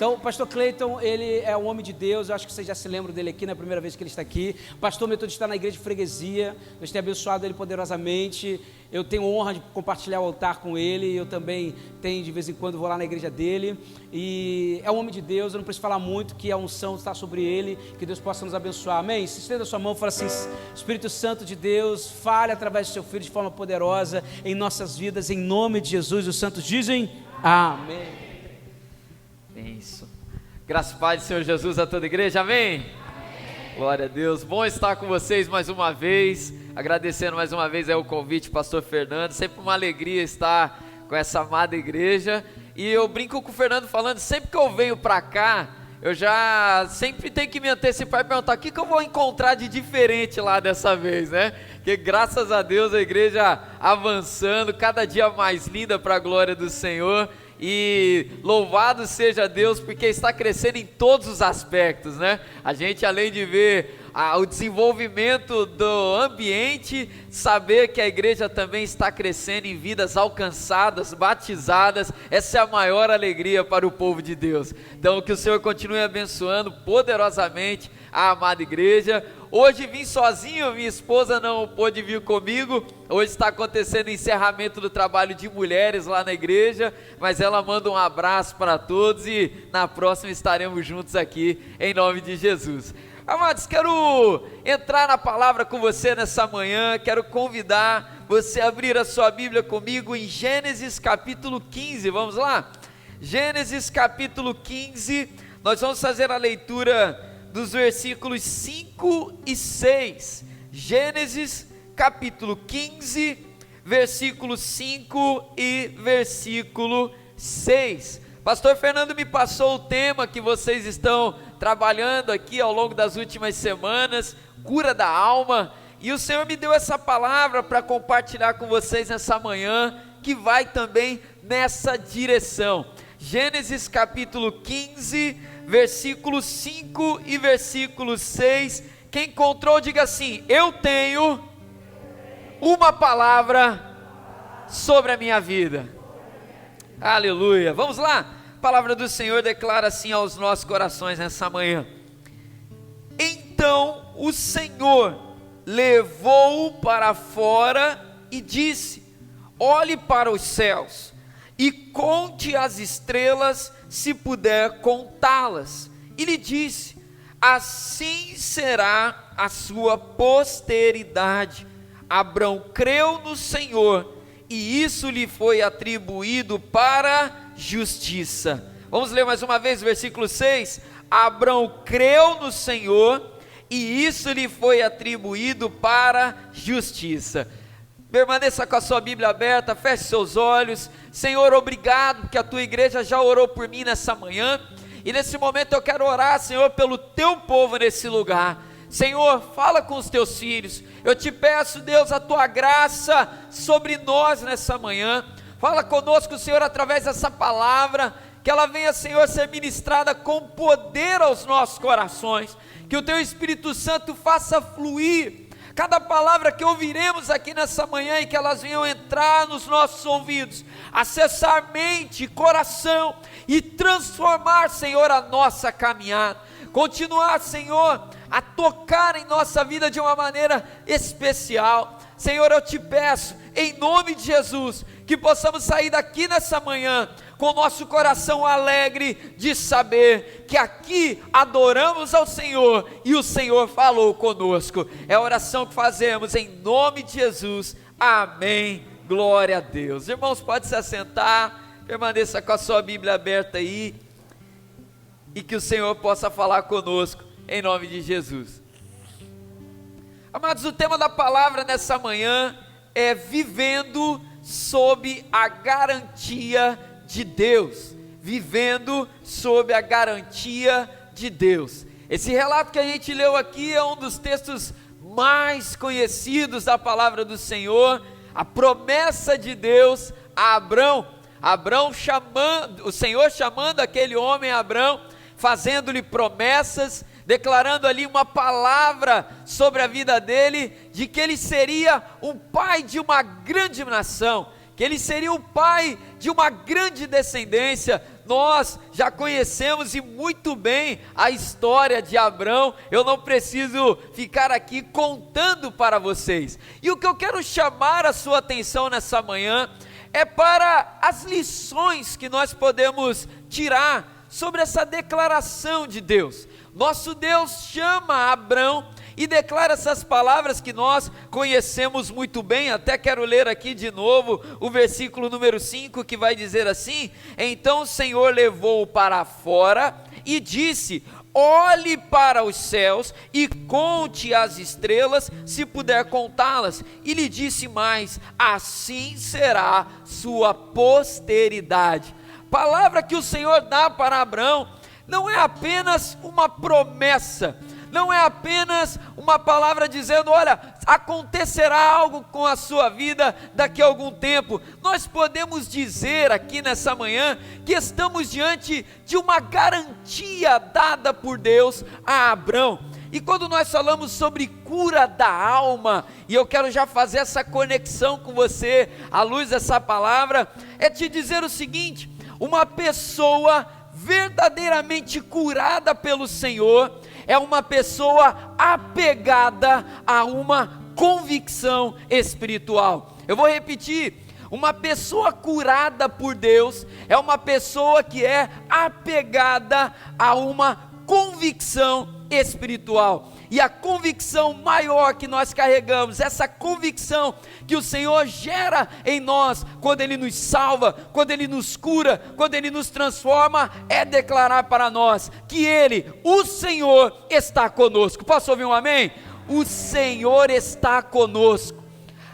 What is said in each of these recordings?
Então, o pastor Cleiton, ele é um homem de Deus, eu acho que vocês já se lembram dele aqui, na primeira vez que ele está aqui. Pastor metodista na igreja de Freguesia, Deus tem abençoado ele poderosamente. Eu tenho honra de compartilhar o altar com ele, eu também tenho, de vez em quando, vou lá na igreja dele. E é um homem de Deus, eu não preciso falar muito, que a unção está sobre ele, que Deus possa nos abençoar, amém? Se estenda a sua mão e fala assim: Espírito Santo de Deus, fale através do seu Filho de forma poderosa em nossas vidas, em nome de Jesus. Os santos dizem amém. Isso. Graças e paz do Senhor Jesus a toda a igreja, amém? Amém? Glória a Deus, bom estar com vocês mais uma vez, agradecendo mais uma vez o convite, pastor Fernando, sempre uma alegria estar com essa amada igreja. E eu brinco com o Fernando falando, sempre que eu venho para cá, eu já sempre tenho que me antecipar e perguntar, o que eu vou encontrar de diferente lá dessa vez, né? Porque graças a Deus a igreja avançando, cada dia mais linda para a glória do Senhor. E louvado seja Deus, porque está crescendo em todos os aspectos, né? A gente, além de ver o desenvolvimento do ambiente, saber que a igreja também está crescendo em vidas alcançadas, batizadas, essa é a maior alegria para o povo de Deus. Então que o Senhor continue abençoando poderosamente a amada igreja. Hoje vim sozinho, minha esposa não pôde vir comigo. Hoje está acontecendo o encerramento do trabalho de mulheres lá na igreja, mas ela manda um abraço para todos e na próxima estaremos juntos aqui, em nome de Jesus. Amados, quero entrar na palavra com você nessa manhã, quero convidar você a abrir a sua Bíblia comigo em Gênesis capítulo 15, vamos lá? Gênesis capítulo 15, nós vamos fazer a leitura dos versículos 5 e 6, Gênesis capítulo 15, versículo 5 e versículo 6. Pastor Fernando me passou o tema que vocês estão trabalhando aqui ao longo das últimas semanas, cura da alma, e o Senhor me deu essa palavra para compartilhar com vocês nessa manhã, que vai também nessa direção. Gênesis capítulo 15, versículo 5 e versículo 6, quem encontrou diga assim: eu tenho uma palavra sobre a minha vida. Aleluia, vamos lá, a palavra do Senhor declara assim aos nossos corações nessa manhã: então o Senhor levou-o para fora e disse: olhe para os céus e conte as estrelas, se puder contá-las. E lhe disse: assim será a sua posteridade. Abrão creu no Senhor, e isso lhe foi atribuído para justiça. Vamos ler mais uma vez o versículo 6. Abrão creu no Senhor, e isso lhe foi atribuído para justiça. Permaneça com a sua Bíblia aberta, feche seus olhos. Senhor, obrigado, porque a tua igreja já orou por mim nessa manhã, e nesse momento eu quero orar, Senhor, pelo teu povo nesse lugar. Senhor, fala com os teus filhos, eu te peço, Deus, a tua graça sobre nós nessa manhã. Fala conosco, Senhor, através dessa palavra, que ela venha, Senhor, ser ministrada com poder aos nossos corações, que o teu Espírito Santo faça fluir cada palavra que ouviremos aqui nessa manhã, e que elas venham entrar nos nossos ouvidos, acessar mente, coração e transformar, Senhor, a nossa caminhada, continuar, Senhor, a tocar em nossa vida de uma maneira especial. Senhor, eu te peço, em nome de Jesus, que possamos sair daqui nessa manhã com o nosso coração alegre de saber que aqui adoramos ao Senhor e o Senhor falou conosco. É a oração que fazemos em nome de Jesus, amém, glória a Deus. Irmãos, pode se assentar, permaneça com a sua Bíblia aberta aí, e que o Senhor possa falar conosco em nome de Jesus. Amados, o tema da palavra nessa manhã é vivendo sob a garantia de Deus, vivendo sob a garantia de Deus. Esse relato que a gente leu aqui é um dos textos mais conhecidos da palavra do Senhor, a promessa de Deus a Abrão, o Senhor chamando aquele homem Abrão, fazendo-lhe promessas, declarando ali uma palavra sobre a vida dele, de que ele seria um pai de uma grande nação, que ele seria o pai de uma grande descendência, nós já conhecemos e muito bem a história de Abrão, eu não preciso ficar aqui contando para vocês. E o que eu quero chamar a sua atenção nessa manhã é para as lições que nós podemos tirar sobre essa declaração de Deus. Nosso Deus chama Abrão e declara essas palavras que nós conhecemos muito bem. Até quero ler aqui de novo o versículo número 5, que vai dizer assim: então o Senhor levou-o para fora e disse: olhe para os céus e conte as estrelas, se puder contá-las. E lhe disse mais: assim será sua posteridade. Palavra que o Senhor dá para Abrão não é apenas uma promessa, não é apenas uma palavra dizendo: olha, acontecerá algo com a sua vida daqui a algum tempo. Nós podemos dizer aqui nessa manhã que estamos diante de uma garantia dada por Deus a Abrão. E quando nós falamos sobre cura da alma, e eu quero já fazer essa conexão com você à luz dessa palavra, é te dizer o seguinte: uma pessoa verdadeiramente curada pelo Senhor é uma pessoa apegada a uma convicção espiritual. Eu vou repetir: uma pessoa curada por Deus é uma pessoa que é apegada a uma convicção espiritual. E a convicção maior que nós carregamos, essa convicção que o Senhor gera em nós, quando Ele nos salva, quando Ele nos cura, quando Ele nos transforma, é declarar para nós que Ele, o Senhor, está conosco. Posso ouvir um amém? O Senhor está conosco.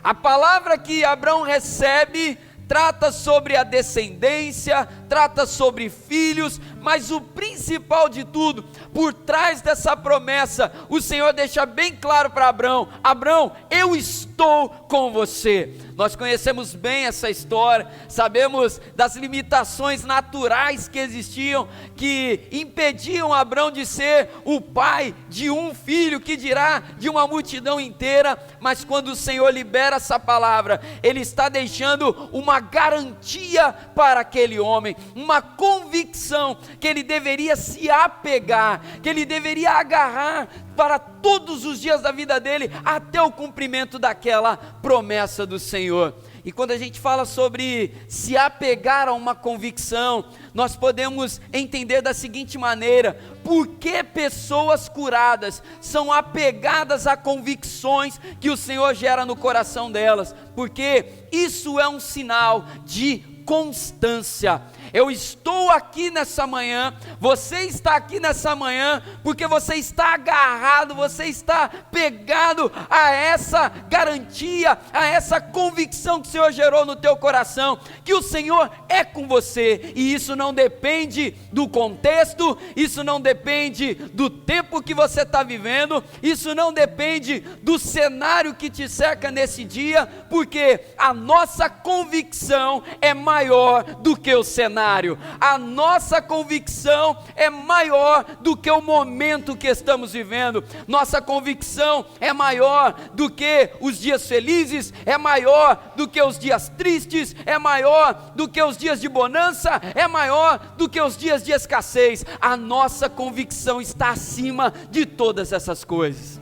A palavra que Abrão recebe trata sobre a descendência, trata sobre filhos, mas o principal de tudo, por trás dessa promessa, o Senhor deixa bem claro para Abrão: Abrão, eu estou com você. Nós conhecemos bem essa história, sabemos das limitações naturais que existiam, que impediam Abrão de ser o pai de um filho, que dirá de uma multidão inteira. Mas quando o Senhor libera essa palavra, Ele está deixando uma garantia para aquele homem, uma convicção que ele deveria se apegar, que ele deveria agarrar para todos os dias da vida dele, até o cumprimento daquela promessa do Senhor. E quando a gente fala sobre se apegar a uma convicção, nós podemos entender da seguinte maneira: por que pessoas curadas são apegadas a convicções que o Senhor gera no coração delas? Porque isso é um sinal de constância. Eu estou aqui nessa manhã, você está aqui nessa manhã, porque você está agarrado, você está pegado a essa garantia, a essa convicção que o Senhor gerou no teu coração, que o Senhor é com você. E isso não depende do contexto, isso não depende do tempo que você está vivendo, isso não depende do cenário que te cerca nesse dia, porque a nossa convicção é maior do que o cenário. A nossa convicção é maior do que o momento que estamos vivendo. Nossa convicção é maior do que os dias felizes, é maior do que os dias tristes, é maior do que os dias de bonança, é maior do que os dias de escassez. A nossa convicção está acima de todas essas coisas.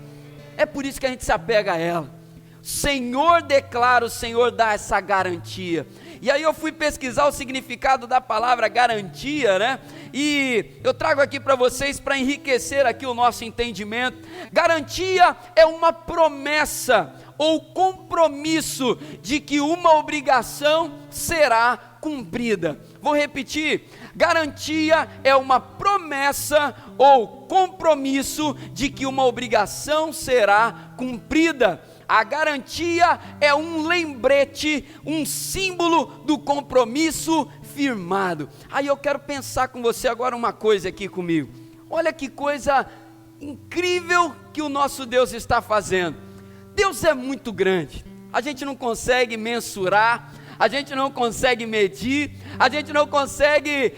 É por isso que a gente se apega a ela. O Senhor declara, o Senhor dá essa garantia. E aí eu fui pesquisar o significado da palavra garantia, né? E eu trago aqui para vocês, para enriquecer aqui o nosso entendimento. Garantia é uma promessa ou compromisso de que uma obrigação será cumprida. Vou repetir: garantia é uma promessa ou compromisso de que uma obrigação será cumprida. A garantia é um lembrete, um símbolo do compromisso firmado. Aí eu quero pensar com você agora uma coisa aqui comigo. Olha que coisa incrível que o nosso Deus está fazendo. Deus é muito grande, a gente não consegue mensurar, a gente não consegue medir, a gente não consegue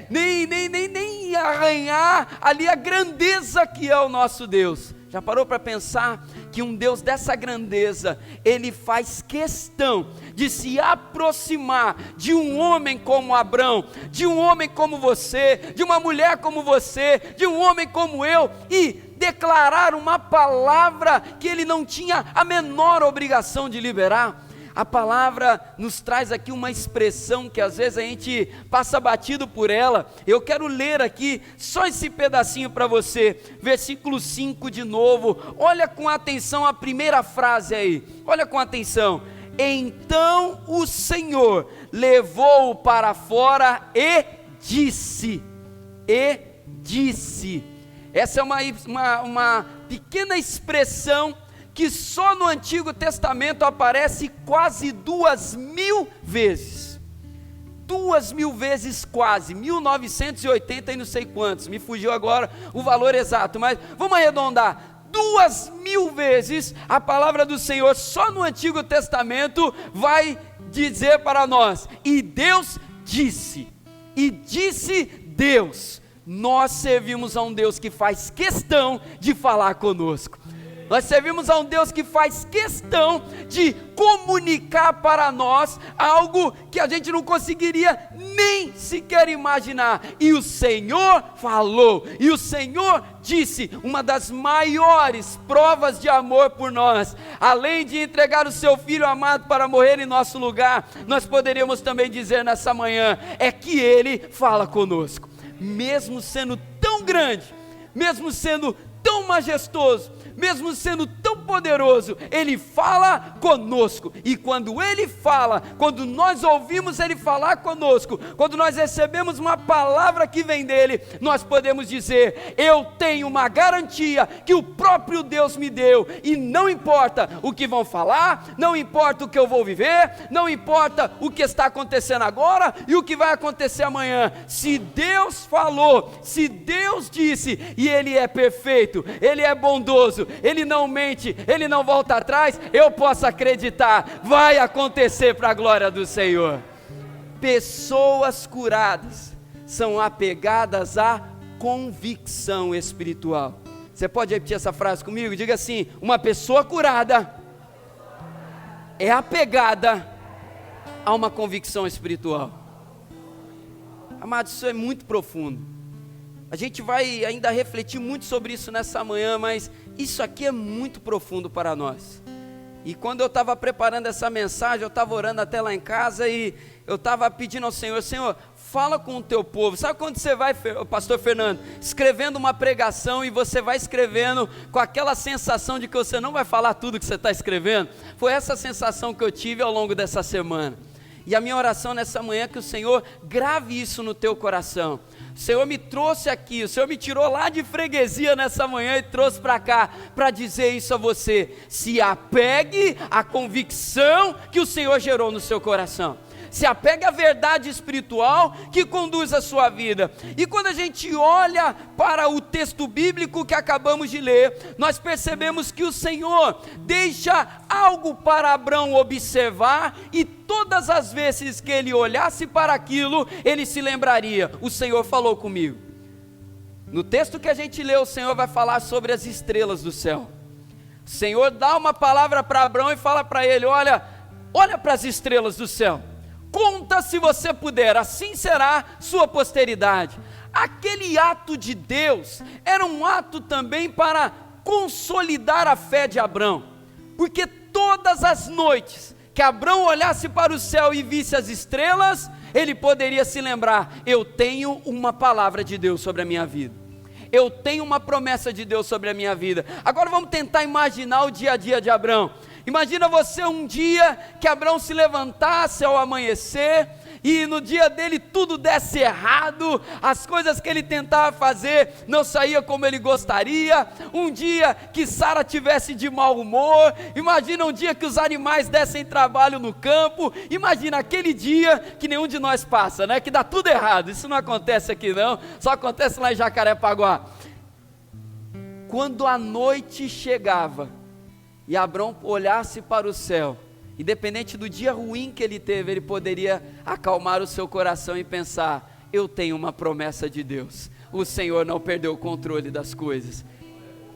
nem arranhar ali a grandeza que é o nosso Deus. Já parou para pensar que um Deus dessa grandeza, Ele faz questão de se aproximar de um homem como Abrão, de um homem como você, de uma mulher como você, de um homem como eu, e declarar uma palavra que ele não tinha a menor obrigação de liberar. A palavra nos traz aqui uma expressão que às vezes a gente passa batido por ela. Eu quero ler aqui só esse pedacinho para você, versículo 5 de novo. Olha com atenção a primeira frase aí, olha com atenção. Então o Senhor levou-o para fora e disse. Essa é uma pequena expressão que só no Antigo Testamento aparece quase 2.000 vezes. 2.000 vezes quase, 1980 e não sei quantos, me fugiu agora o valor exato, mas vamos arredondar. 2.000 vezes a palavra do Senhor só no Antigo Testamento vai dizer para nós, e Deus disse, e disse Deus. Nós servimos a um Deus que faz questão de falar conosco. Nós servimos a um Deus que faz questão de comunicar para nós algo que a gente não conseguiria nem sequer imaginar. E o Senhor falou, e o Senhor disse, uma das maiores provas de amor por nós, além de entregar o seu Filho amado para morrer em nosso lugar, nós poderíamos também dizer nessa manhã, é que Ele fala conosco, mesmo sendo tão grande, mesmo sendo tão majestoso, mesmo sendo tão poderoso, Ele fala conosco, e quando Ele fala, quando nós ouvimos Ele falar conosco, quando nós recebemos uma palavra que vem dEle, nós podemos dizer, eu tenho uma garantia, que o próprio Deus me deu, e não importa o que vão falar, não importa o que eu vou viver, não importa o que está acontecendo agora, e o que vai acontecer amanhã, se Deus falou, se Deus disse, e Ele é perfeito, Ele é bondoso, Ele não mente, Ele não volta atrás, eu posso acreditar, vai acontecer para a glória do Senhor. Pessoas curadas são apegadas à convicção espiritual. Você pode repetir essa frase comigo? Diga assim, uma pessoa curada é apegada a uma convicção espiritual. Amados, isso é muito profundo. A gente vai ainda refletir muito sobre isso nessa manhã, mas isso aqui é muito profundo para nós. E quando eu estava preparando essa mensagem, eu estava orando até lá em casa e eu estava pedindo ao Senhor, Senhor, fala com o teu povo. Sabe quando você vai, pastor Fernando, escrevendo uma pregação e você vai escrevendo com aquela sensação de que você não vai falar tudo que você está escrevendo? Foi essa sensação que eu tive ao longo dessa semana. E a minha oração nessa manhã é que o Senhor grave isso no teu coração. O Senhor me trouxe aqui, o Senhor me tirou lá de Freguesia nessa manhã e trouxe para cá, para dizer isso a você. Se apegue à convicção que o Senhor gerou no seu coração. Se apegue à verdade espiritual que conduz a sua vida. E quando a gente olha para o texto bíblico que acabamos de ler, nós percebemos que o Senhor deixa algo para Abrão observar, e todas as vezes que ele olhasse para aquilo, ele se lembraria, o Senhor falou comigo. No texto que a gente leu, o Senhor vai falar sobre as estrelas do céu. O Senhor dá uma palavra para Abrão e fala para ele, olha para as estrelas do céu. Conta se você puder, assim será sua posteridade. Aquele ato de Deus era um ato também para consolidar a fé de Abrão, porque todas as noites que Abrão olhasse para o céu e visse as estrelas, ele poderia se lembrar, eu tenho uma palavra de Deus sobre a minha vida, eu tenho uma promessa de Deus sobre a minha vida. Agora vamos tentar imaginar o dia a dia de Abrão. Imagina você um dia que Abrão se levantasse ao amanhecer e no dia dele tudo desse errado, as coisas que ele tentava fazer não saía como ele gostaria, um dia que Sara tivesse de mau humor, imagina um dia que os animais dessem trabalho no campo, imagina aquele dia que nenhum de nós passa, né? Que dá tudo errado. Isso não acontece aqui não, só acontece lá em Jacarepaguá. Quando a noite chegava e Abrão olhasse para o céu, independente do dia ruim que ele teve, ele poderia acalmar o seu coração e pensar, eu tenho uma promessa de Deus, o Senhor não perdeu o controle das coisas.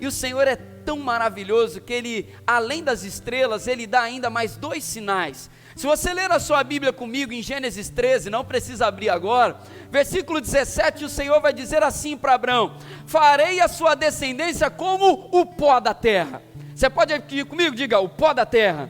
E o Senhor é tão maravilhoso que ele, além das estrelas, ele dá ainda mais 2 sinais. Se você ler a sua Bíblia comigo em Gênesis 13, não precisa abrir agora, versículo 17, o Senhor vai dizer assim para Abraão: farei a sua descendência como o pó da terra. Você pode repetir comigo? Diga: o pó da terra.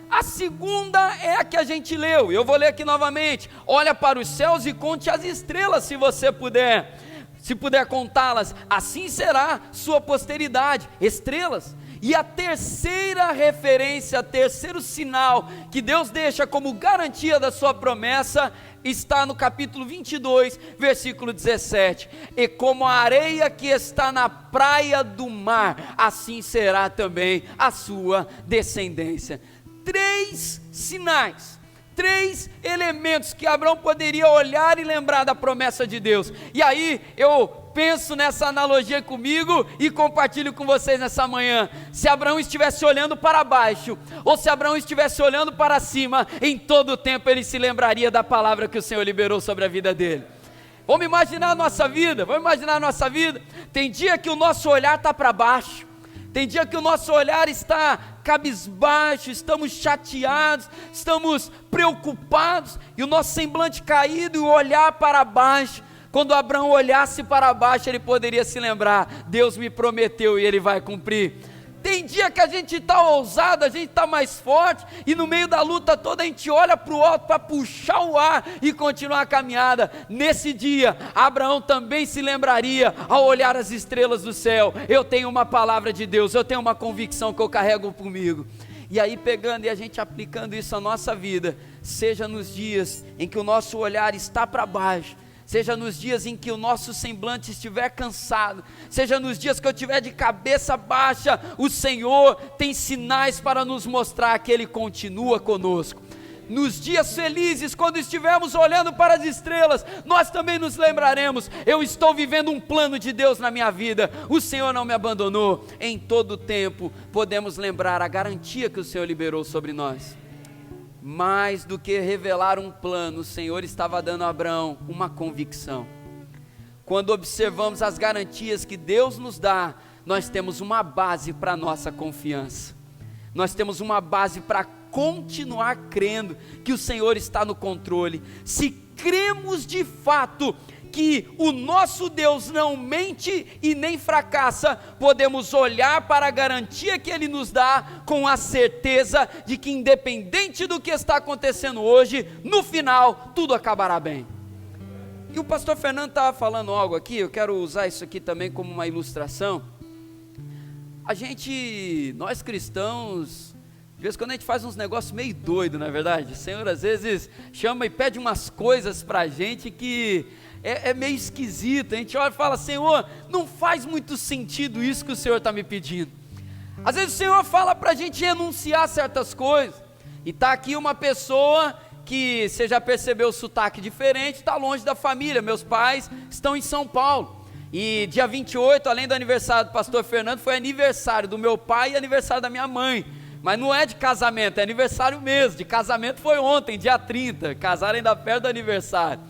A segunda é a que a gente leu, eu vou ler aqui novamente: olha para os céus e conte as estrelas, se você puder, se puder contá-las, assim será sua posteridade, estrelas. E a terceira referência, terceiro sinal que Deus deixa como garantia da sua promessa, está no capítulo 22, versículo 17: e como a areia que está na praia do mar, assim será também a sua descendência. 3 sinais, 3 elementos que Abraão poderia olhar e lembrar da promessa de Deus. E aí eu penso nessa analogia comigo e compartilho com vocês nessa manhã. Se Abraão estivesse olhando para baixo, ou se Abraão estivesse olhando para cima, em todo o tempo ele se lembraria da palavra que o Senhor liberou sobre a vida dele. Vamos imaginar a nossa vida, tem dia que o nosso olhar está para baixo, tem dia que o nosso olhar está cabisbaixo, estamos chateados, estamos preocupados, e o nosso semblante caído e o olhar para baixo. Quando Abraão olhasse para baixo, ele poderia se lembrar: Deus me prometeu e Ele vai cumprir. Tem dia que a gente está ousado, a gente está mais forte, e no meio da luta toda a gente olha para o alto para puxar o ar e continuar a caminhada. Nesse dia, Abraão também se lembraria ao olhar as estrelas do céu: eu tenho uma palavra de Deus, eu tenho uma convicção que eu carrego comigo. E aí, pegando e a gente aplicando isso à nossa vida, seja nos dias em que o nosso olhar está para baixo, seja nos dias em que o nosso semblante estiver cansado, seja nos dias que eu estiver de cabeça baixa, o Senhor tem sinais para nos mostrar que Ele continua conosco. Nos dias felizes, quando estivermos olhando para as estrelas, nós também nos lembraremos: eu estou vivendo um plano de Deus na minha vida, o Senhor não me abandonou. Em todo tempo podemos lembrar a garantia que o Senhor liberou sobre nós. Mais do que revelar um plano, o Senhor estava dando a Abraão uma convicção. Quando observamos as garantias que Deus nos dá, nós temos uma base para a nossa confiança, nós temos uma base para continuar crendo que o Senhor está no controle. Se cremos de fato que o nosso Deus não mente e nem fracassa, podemos olhar para a garantia que Ele nos dá com a certeza de que, independente do que está acontecendo hoje, no final tudo acabará bem. E o pastor Fernando estava falando algo aqui, eu quero usar isso aqui também como uma ilustração. Nós cristãos, de vez em quando a gente faz uns negócios meio doidos, não é verdade? O Senhor às vezes chama e pede umas coisas para a gente que é meio esquisito. A gente olha e fala: Senhor, não faz muito sentido isso que o Senhor está me pedindo. Às vezes o Senhor fala para a gente renunciar certas coisas, e está aqui uma pessoa que você já percebeu o sotaque diferente, está longe da família. Meus pais estão em São Paulo, e dia 28, além do aniversário do pastor Fernando, foi aniversário do meu pai e aniversário da minha mãe. Mas não é de casamento, é aniversário mesmo. De casamento foi ontem, dia 30, casaram ainda perto do aniversário.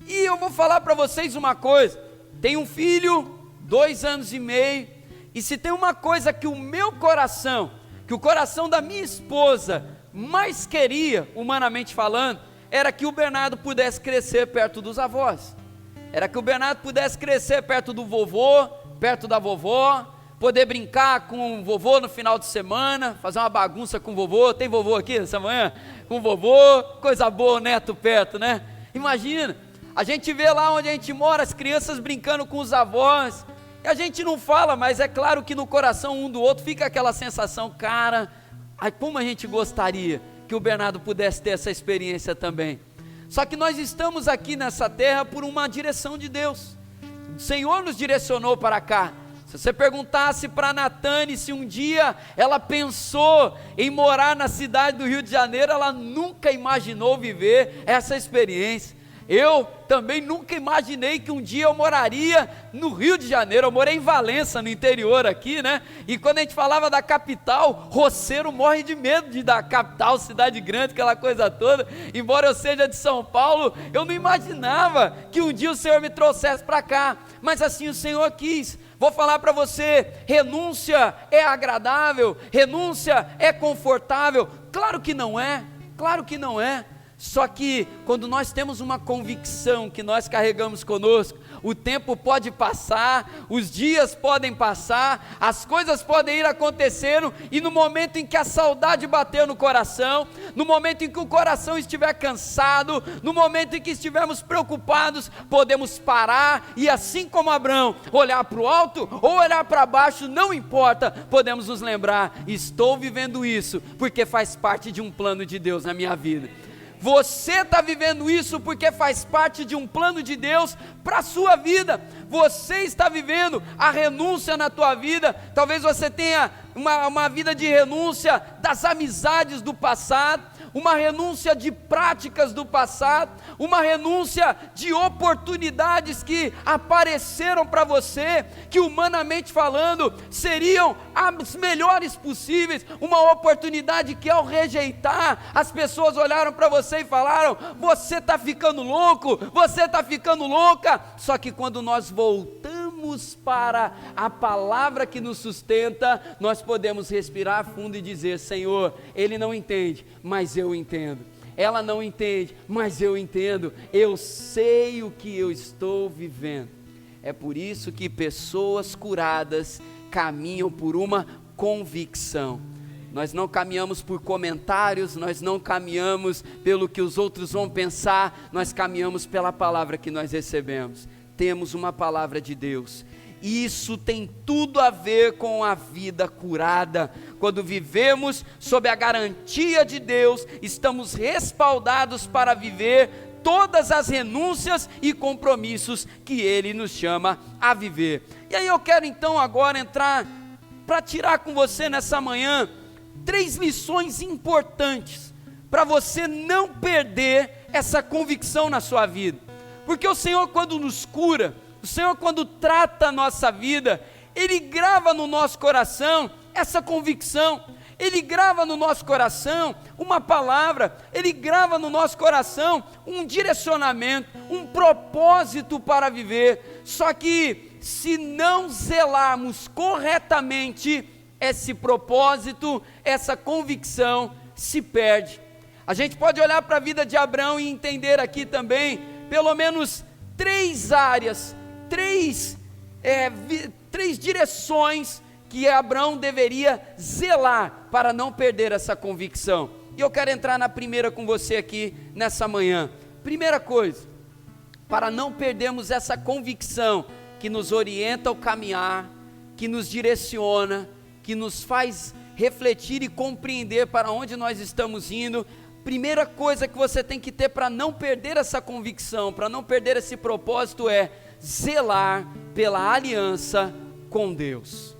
E eu vou falar para vocês uma coisa: tenho um filho, 2 anos e meio, e se tem uma coisa que o meu coração, que o coração da minha esposa mais queria, humanamente falando, era que o Bernardo pudesse crescer perto dos avós, era que o Bernardo pudesse crescer perto do vovô, perto da vovó, poder brincar com o vovô no final de semana, fazer uma bagunça com o vovô. Tem vovô aqui nessa manhã? Com o vovô, coisa boa, o neto perto, né? Imagina, a gente vê lá onde a gente mora as crianças brincando com os avós, e a gente não fala, mas é claro que no coração um do outro fica aquela sensação: cara, ai, como a gente gostaria que o Bernardo pudesse ter essa experiência também. Só que nós estamos aqui nessa terra por uma direção de Deus. O Senhor nos direcionou para cá. Se você perguntasse para a Natane se um dia ela pensou em morar na cidade do Rio de Janeiro, ela nunca imaginou viver essa experiência. Eu também nunca imaginei que um dia eu moraria no Rio de Janeiro. Eu morei em Valença, no interior aqui, né? E quando a gente falava da capital, roceiro morre de medo de da capital, cidade grande, aquela coisa toda. Embora eu seja de São Paulo, eu não imaginava que um dia o Senhor me trouxesse para cá. Mas assim o Senhor quis. Vou falar para você, renúncia é agradável, renúncia é confortável. Claro que não é, claro que não é. Só que quando nós temos uma convicção que nós carregamos conosco, o tempo pode passar, os dias podem passar, as coisas podem ir acontecendo, e no momento em que a saudade bater no coração, no momento em que o coração estiver cansado, no momento em que estivermos preocupados, podemos parar e, assim como Abraão, olhar para o alto ou olhar para baixo, não importa, podemos nos lembrar: estou vivendo isso porque faz parte de um plano de Deus na minha vida. Você está vivendo isso porque faz parte de um plano de Deus para a sua vida. Você está vivendo a renúncia na tua vida. Talvez você tenha uma vida de renúncia das amizades do passado, uma renúncia de práticas do passado, uma renúncia de oportunidades que apareceram para você, que humanamente falando seriam as melhores possíveis, uma oportunidade que ao rejeitar, as pessoas olharam para você e falaram: você está ficando louco, você está ficando louca. Só que quando nós voltamos para a palavra que nos sustenta, nós podemos respirar fundo e dizer: Senhor, ele não entende, mas eu entendo. Ela não entende, mas eu entendo. Eu sei o que eu estou vivendo. É por isso que pessoas curadas caminham por uma convicção. Nós não caminhamos por comentários, nós não caminhamos pelo que os outros vão pensar, nós caminhamos pela palavra que nós recebemos. Temos uma palavra de Deus. Isso tem tudo a ver com a vida curada. Quando vivemos sob a garantia de Deus, estamos respaldados para viver todas as renúncias e compromissos que Ele nos chama a viver. E aí eu quero então agora entrar para tirar com você nessa manhã 3 lições importantes para você não perder essa convicção na sua vida. Porque o Senhor, quando nos cura, o Senhor, quando trata a nossa vida, Ele grava no nosso coração essa convicção. Ele grava no nosso coração uma palavra, Ele grava no nosso coração um direcionamento, um propósito para viver. Só que se não zelarmos corretamente, esse propósito, essa convicção se perde. A gente pode olhar para a vida de Abraão e entender aqui também, pelo menos 3 áreas, 3 direções que Abraão deveria zelar para não perder essa convicção. E eu quero entrar na primeira com você aqui nessa manhã. Primeira coisa, para não perdermos essa convicção que nos orienta ao caminhar, que nos direciona, que nos faz refletir e compreender para onde nós estamos indo. Primeira coisa que você tem que ter para não perder essa convicção, para não perder esse propósito, é zelar pela aliança com Deus.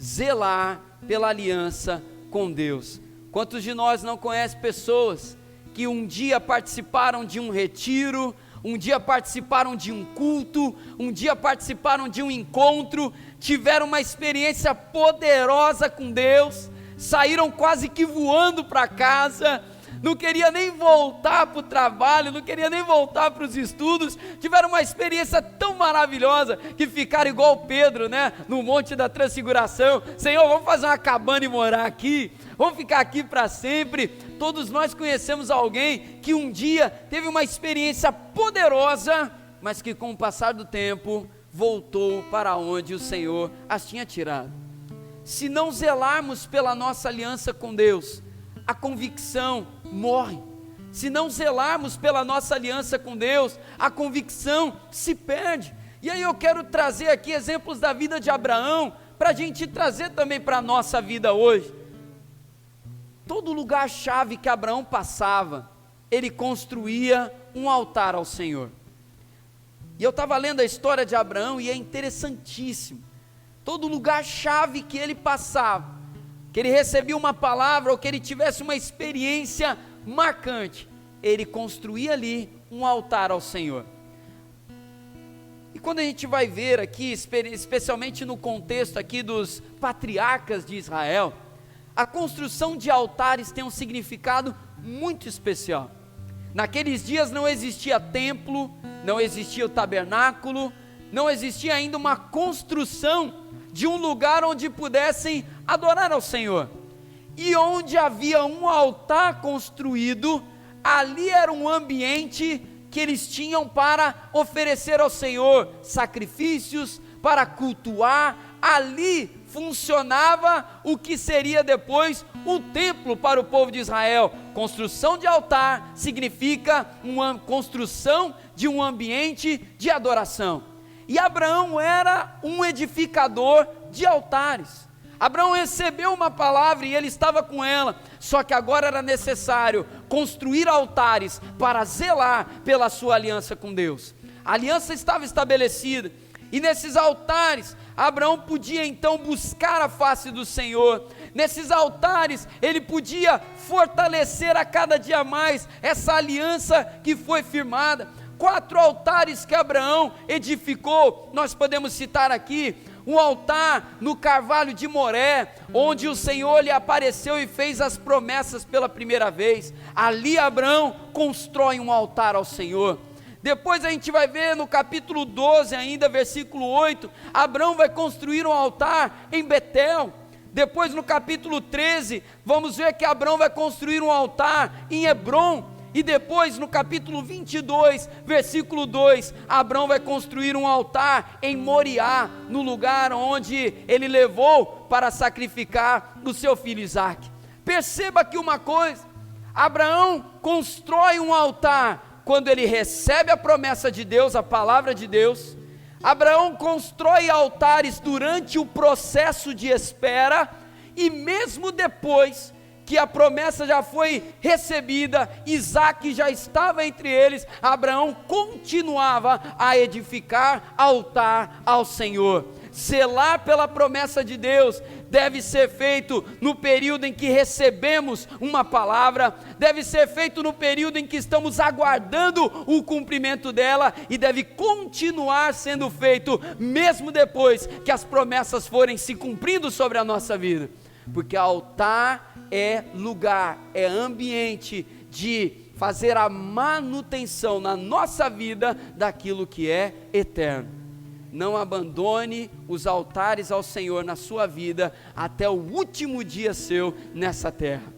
Zelar pela aliança com Deus. Quantos de nós não conhecem pessoas que um dia participaram de um retiro, um dia participaram de um culto, um dia participaram de um encontro, tiveram uma experiência poderosa com Deus, saíram quase que voando para casa, não queria nem voltar para o trabalho, não queria nem voltar para os estudos, tiveram uma experiência tão maravilhosa, que ficaram igual Pedro, né, no Monte da Transfiguração. Senhor, vamos fazer uma cabana e morar aqui, vamos ficar aqui para sempre. Todos nós conhecemos alguém que um dia teve uma experiência poderosa, mas que com o passar do tempo, voltou para onde o Senhor as tinha tirado. Se não zelarmos pela nossa aliança com Deus, a convicção morre. Se não zelarmos pela nossa aliança com Deus, a convicção se perde. E aí eu quero trazer aqui exemplos da vida de Abraão, para a gente trazer também para a nossa vida hoje. Todo lugar-chave que Abraão passava, ele construía um altar ao Senhor. E eu estava lendo a história de Abraão e é interessantíssimo. Todo lugar-chave que ele passava, que ele recebia uma palavra ou que ele tivesse uma experiência marcante, ele construía ali um altar ao Senhor. E quando a gente vai ver aqui, especialmente no contexto aqui dos patriarcas de Israel, a construção de altares tem um significado muito especial. Naqueles dias não existia templo, não existia o tabernáculo, não existia ainda uma construção de um lugar onde pudessem adorar ao Senhor. E onde havia um altar construído, ali era um ambiente que eles tinham para oferecer ao Senhor sacrifícios, para cultuar. Ali funcionava o que seria depois o templo para o povo de Israel. Construção de altar significa uma construção de um ambiente de adoração. E Abraão era um edificador de altares. Abraão recebeu uma palavra e ele estava com ela, só que agora era necessário construir altares para zelar pela sua aliança com Deus. A aliança estava estabelecida, e nesses altares, Abraão podia então buscar a face do Senhor. Nesses altares, ele podia fortalecer a cada dia mais essa aliança que foi firmada. 4 altares que Abraão edificou, nós podemos citar aqui: um altar no Carvalho de Moré, onde o Senhor lhe apareceu e fez as promessas pela primeira vez. Ali Abraão constrói um altar ao Senhor. Depois a gente vai ver no capítulo 12 ainda, versículo 8, Abraão vai construir um altar em Betel. Depois no capítulo 13, vamos ver que Abraão vai construir um altar em Hebrom. E depois no capítulo 22, versículo 2, Abraão vai construir um altar em Moriá, no lugar onde ele levou para sacrificar o seu filho Isaque. Perceba aqui uma coisa: Abraão constrói um altar quando ele recebe a promessa de Deus, a palavra de Deus. Abraão constrói altares durante o processo de espera, e mesmo depois que a promessa já foi recebida, Isaque já estava entre eles, Abraão continuava a edificar altar ao Senhor. Zelar pela promessa de Deus deve ser feito no período em que recebemos uma palavra, deve ser feito no período em que estamos aguardando o cumprimento dela, e deve continuar sendo feito mesmo depois que as promessas forem se cumprindo sobre a nossa vida. Porque altar é lugar, é ambiente de fazer a manutenção na nossa vida daquilo que é eterno. Não abandone os altares ao Senhor na sua vida até o último dia seu nessa terra.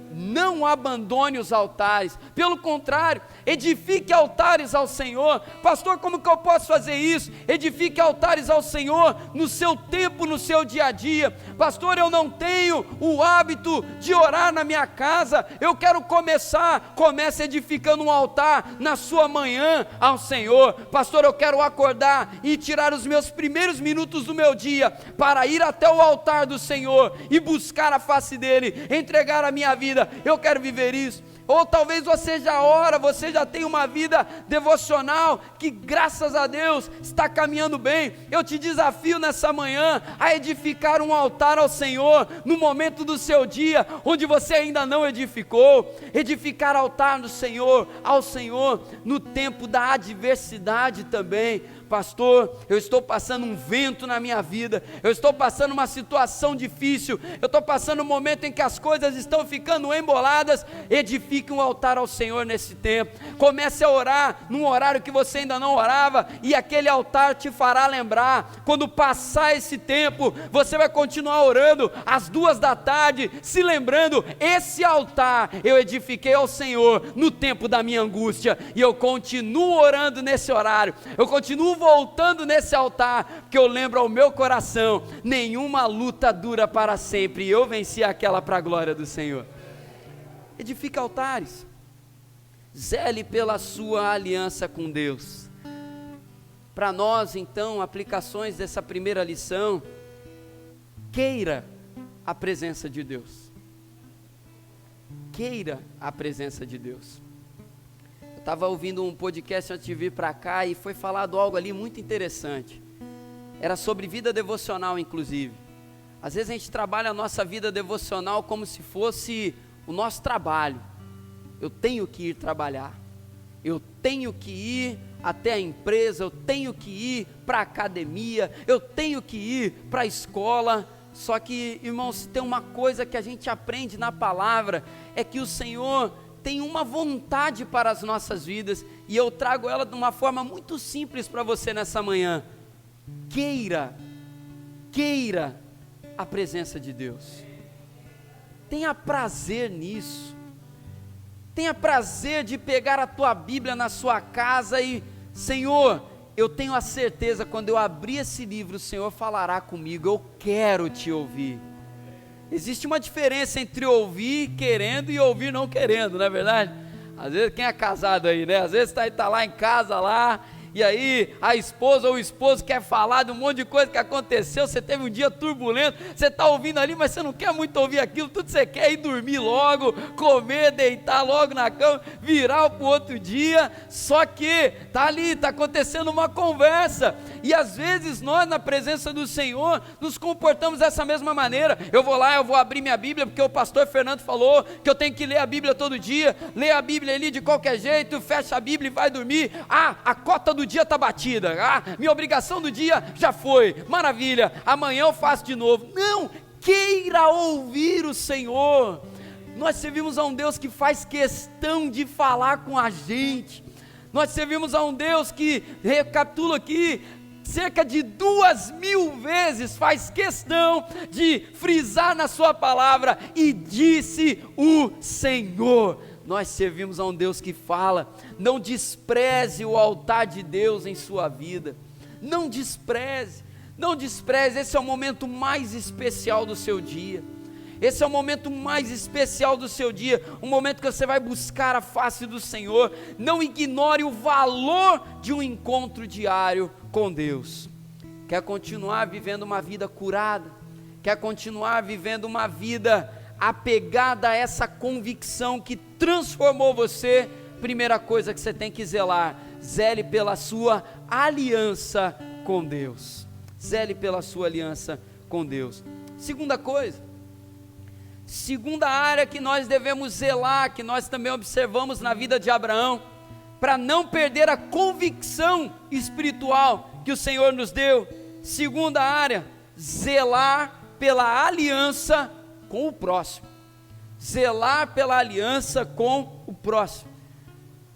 Não abandone os altares, pelo contrário, edifique altares ao Senhor. Pastor, como que eu posso fazer isso? Edifique altares ao Senhor no seu tempo, no seu dia a dia. Pastor, eu não tenho o hábito de orar na minha casa, eu quero começar. Comece edificando um altar na sua manhã ao Senhor. Pastor, eu quero acordar e tirar os meus primeiros minutos do meu dia para ir até o altar do Senhor e buscar a face dele, entregar a minha vida. Eu quero viver isso. Ou talvez você já ora, você já tem uma vida devocional que, graças a Deus, está caminhando bem. Eu te desafio nessa manhã a edificar um altar ao Senhor no momento do seu dia onde você ainda não edificou. Edificar altar no Senhor, ao Senhor no tempo da adversidade também. Pastor, eu estou passando um vento na minha vida, eu estou passando uma situação difícil, eu estou passando um momento em que as coisas estão ficando emboladas. Edifique um altar ao Senhor nesse tempo. Comece a orar num horário que você ainda não orava, e aquele altar te fará lembrar. Quando passar esse tempo, você vai continuar orando às 2 da tarde, se lembrando: esse altar eu edifiquei ao Senhor no tempo da minha angústia, e eu continuo orando nesse horário, eu continuo voltando nesse altar, porque eu lembro ao meu coração: nenhuma luta dura para sempre, e eu venci aquela para a glória do Senhor. Edifique altares, zele pela sua aliança com Deus. Para nós então, aplicações dessa primeira lição: queira a presença de Deus, queira a presença de Deus. Estava ouvindo um podcast antes de vir para cá e foi falado algo ali muito interessante. Era sobre vida devocional, inclusive. Às vezes a gente trabalha a nossa vida devocional como se fosse o nosso trabalho. Eu tenho que ir trabalhar. eu tenho que ir até a empresa, eu tenho que ir para a academia, eu tenho que ir para a escola. Só que, irmãos, tem uma coisa que a gente aprende na palavra, é que o Senhor tem uma vontade para as nossas vidas, e eu trago ela de uma forma muito simples para você nessa manhã. Queira a presença de Deus, tenha prazer nisso, tenha prazer de pegar a tua Bíblia na sua casa e, Senhor, eu tenho a certeza, quando eu abrir esse livro, o Senhor falará comigo, eu quero te ouvir. Existe uma diferença entre ouvir querendo e ouvir não querendo, não é verdade? Às vezes, quem é casado aí, né? Às vezes está lá em casa lá, e aí a esposa ou o esposo quer falar de um monte de coisa que aconteceu, você teve um dia turbulento, você está ouvindo ali, mas você não quer muito ouvir aquilo, tudo você quer é ir dormir logo, comer, deitar logo na cama, virar para o outro dia. Só que está ali, está acontecendo uma conversa, e às vezes nós, na presença do Senhor, nos comportamos dessa mesma maneira. Eu vou lá, eu vou abrir minha Bíblia, porque o pastor Fernando falou que eu tenho que ler a Bíblia todo dia, ler a Bíblia ali de qualquer jeito, fecha a Bíblia e vai dormir. A cota do dia está batida, minha obrigação do dia já foi, maravilha, amanhã eu faço de novo. Não, queira ouvir o Senhor. Nós servimos a um Deus que faz questão de falar com a gente, nós servimos a um Deus que, recapitulo aqui, cerca de 2000 vezes faz questão de frisar na sua palavra, e disse o Senhor. Nós servimos a um Deus que fala. Não despreze o altar de Deus em sua vida, não despreze, esse é o momento mais especial do seu dia, esse é o momento mais especial do seu dia, um momento que você vai buscar a face do Senhor. Não ignore o valor de um encontro diário com Deus. Quer continuar vivendo uma vida curada? Quer continuar vivendo uma vida apegada a essa convicção que transformou você? Primeira coisa que você tem que zelar, zele pela sua aliança com Deus, zele pela sua aliança com Deus. Segunda área que nós devemos zelar, que nós também observamos na vida de Abraão, para não perder a convicção espiritual que o Senhor nos deu. Segunda área, zelar pela aliança com o próximo, zelar pela aliança com o próximo.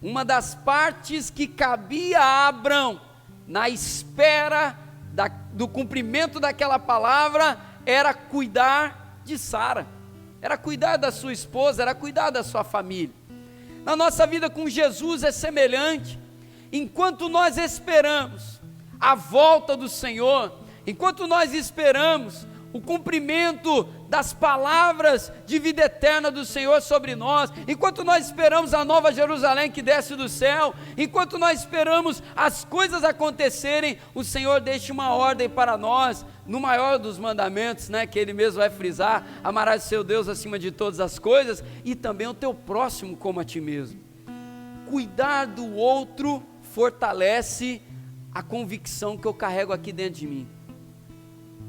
Uma das partes que cabia a Abraão, na espera do cumprimento daquela palavra, era cuidar de Sara, era cuidar da sua esposa, era cuidar da sua família. Na nossa vida com Jesus é semelhante. Enquanto nós esperamos a volta do Senhor, enquanto nós esperamos o cumprimento das palavras de vida eterna do Senhor sobre nós, enquanto nós esperamos a nova Jerusalém que desce do céu, enquanto nós esperamos as coisas acontecerem, o Senhor deixa uma ordem para nós, no maior dos mandamentos, que Ele mesmo vai frisar: amarás o seu Deus acima de todas as coisas, e também o teu próximo como a ti mesmo. Cuidar do outro fortalece a convicção que eu carrego aqui dentro de mim.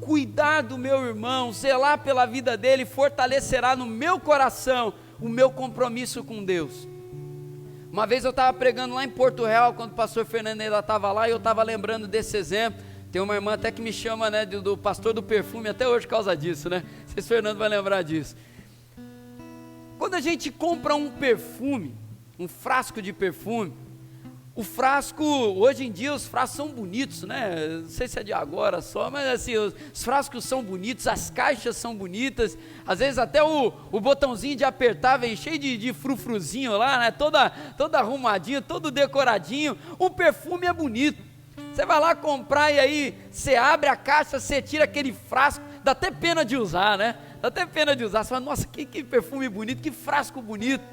Cuidar do meu irmão, zelar pela vida dele, fortalecerá no meu coração o meu compromisso com Deus. Uma vez eu estava pregando lá em Porto Real, quando o pastor Fernando ainda estava lá, e eu estava lembrando desse exemplo. Tem uma irmã até que me chama, do pastor do perfume, até hoje por causa disso, Não sei se o Fernando vai lembrar disso. Quando a gente compra um perfume, um frasco de perfume, o frasco, hoje em dia os frascos são bonitos, não sei se é de agora só, mas assim, os frascos são bonitos, as caixas são bonitas, às vezes até o botãozinho de apertar vem cheio de frufruzinho lá, todo arrumadinho, todo decoradinho. O perfume é bonito, você vai lá comprar e aí você abre a caixa, você tira aquele frasco, dá até pena de usar, dá até pena de usar, você fala: nossa, que perfume bonito, que frasco bonito,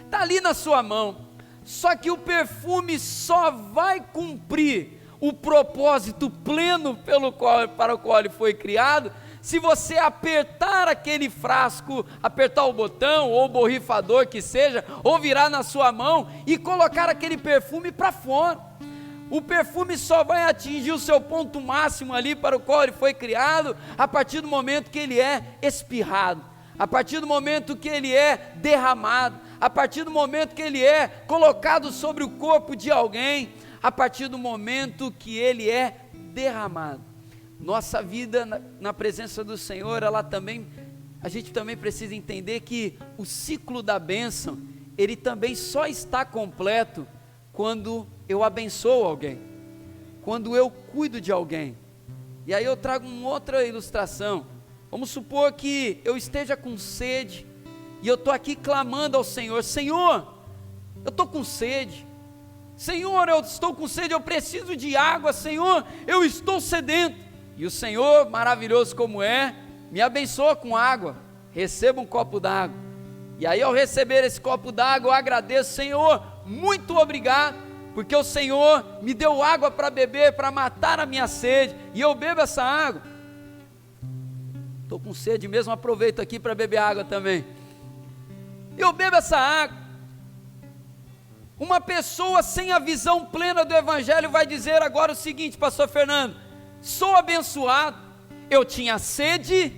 está ali na sua mão. Só que o perfume só vai cumprir o propósito pleno para o qual ele foi criado, se você apertar aquele frasco, apertar o botão, ou o borrifador que seja, ou virar na sua mão e colocar aquele perfume para fora. O perfume só vai atingir o seu ponto máximo ali para o qual ele foi criado, a partir do momento que ele é espirrado, a partir do momento que ele é derramado, a partir do momento que ele é colocado sobre o corpo de alguém, a partir do momento que ele é derramado. Nossa vida na presença do Senhor, a gente também precisa entender que o ciclo da bênção, ele também só está completo quando eu abençoo alguém, quando eu cuido de alguém. E aí eu trago uma outra ilustração. Vamos supor que eu esteja com sede, e eu estou aqui clamando ao Senhor: Senhor, eu estou com sede, Senhor, eu estou com sede, eu preciso de água, Senhor, eu estou sedento. E o Senhor, maravilhoso como é, me abençoa com água. Receba um copo d'água. E aí, ao receber esse copo d'água, eu agradeço: Senhor, muito obrigado, porque o Senhor me deu água para beber, para matar a minha sede, e eu bebo essa água. Estou com sede mesmo, aproveito aqui para beber água também. Eu bebo essa água. Uma pessoa sem a visão plena do Evangelho vai dizer agora o seguinte: pastor Fernando, sou abençoado, eu tinha sede,